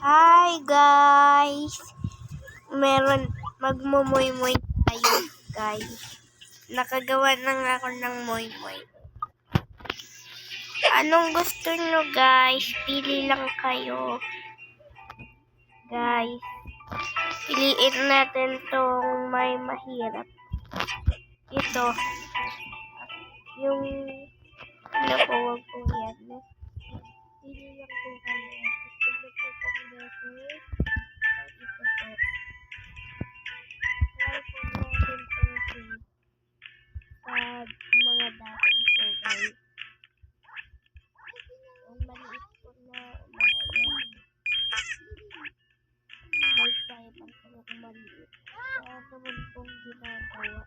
Hi guys! Magmumoy-moy tayo guys. Nakagawa na nga ako ng moy-moy. Anong gusto nyo guys? Pili lang kayo. Guys, piliin natin tong may mahirap. Ito. Yung wag po yan. Pili lang po kayo. Gusto nyo po pang beses. Ito po. Try po natin itong food sa mga dapat po guys. Ang maliit po na guys tayo pang kung maliit. Kaya naman pong ginagawa.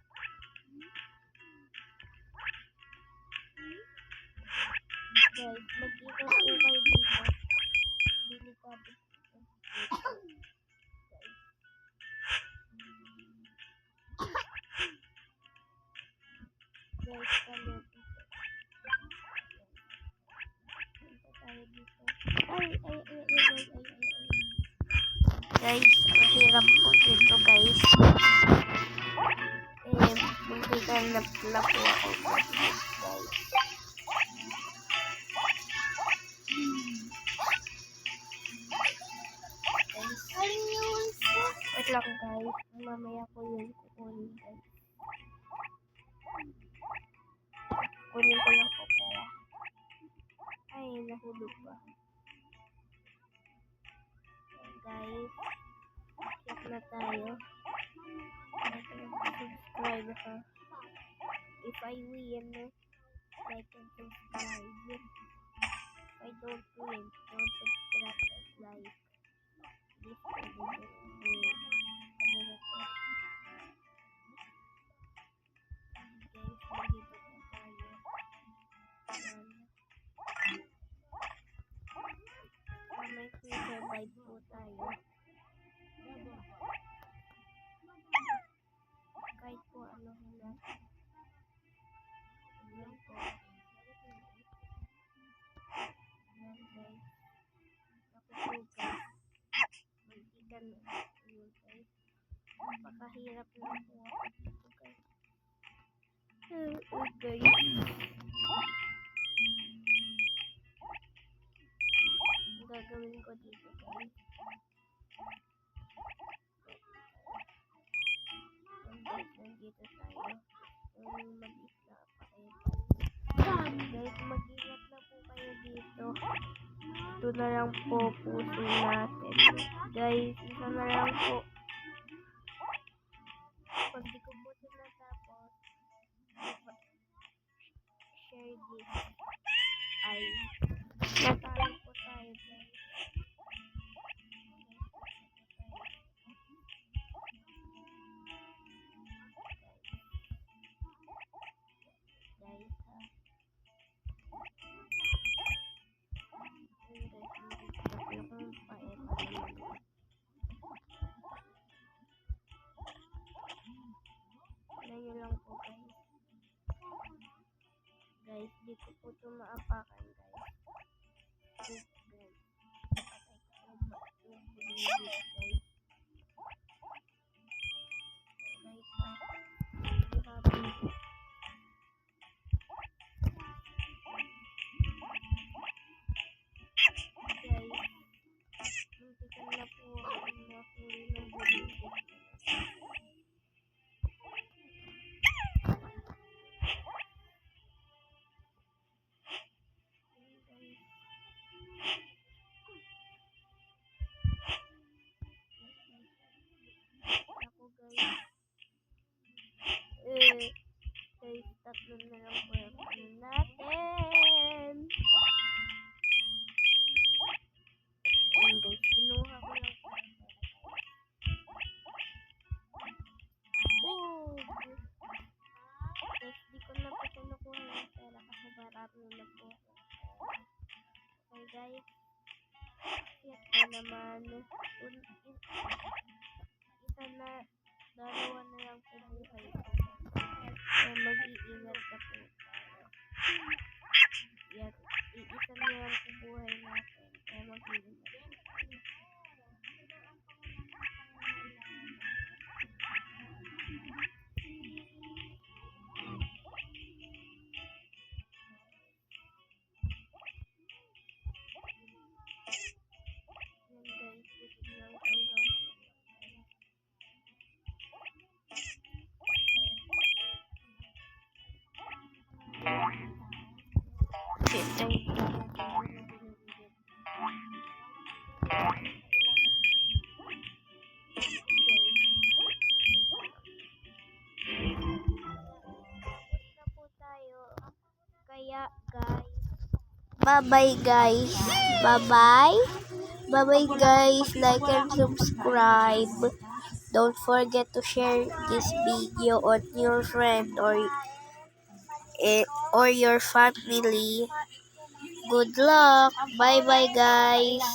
Guys, mag-ikot po kayo dito. Delikado po. Guys, kalo dito. Punta tayo dito. Ay. Guys, mahirap po dito guys. Muntikan na pala po ako guys. Wait lang guys, mamaya ko yun kukunin guys. Kunin ko lang po pala. Ay, nahulog pa. Guys, check na tayo. Subscribe ha. If I win, like and subscribe. If I don't win, don't subscribe and like. This video is ano na to. Guys, nandito po tayo. May free survive po tayo. Kahit po ano na. Yan po. Yan guys. Ako po guys. Magtigan yun guys. Napakahirap lang po ako dito guys. Okay. Ang gagawin ko dito guys. Nandito tayo. Mag-isla pa kayo. Guys, mag-ingat na po kayo dito. Ito na lang po puso natin. Guys, isa na lang po. Pag di ko po ito natapos, share this. Ay, natalo po tayo guys. Ngayon lang po guys. Guys, di ko po ito maapakan guys. Guys. Guys, tatlo na lang po yung natin. Ayan guys, kinuha ko lang po. Guys, di ko na po kinukuha yung pera kasi marami na po. Okay guys, yan po naman. Isa na, dalawa na lang po buhay ko. Kaya mag-iingat na po tayo. Yan, isa na lang po buhay natin. Kaya mag-iingat. Na po tayo. Kaya guys, bye-bye guys. Bye-bye. Bye-bye guys. Like and subscribe. Don't forget to share this video on your friend or your family. Good luck. Bye-bye guys.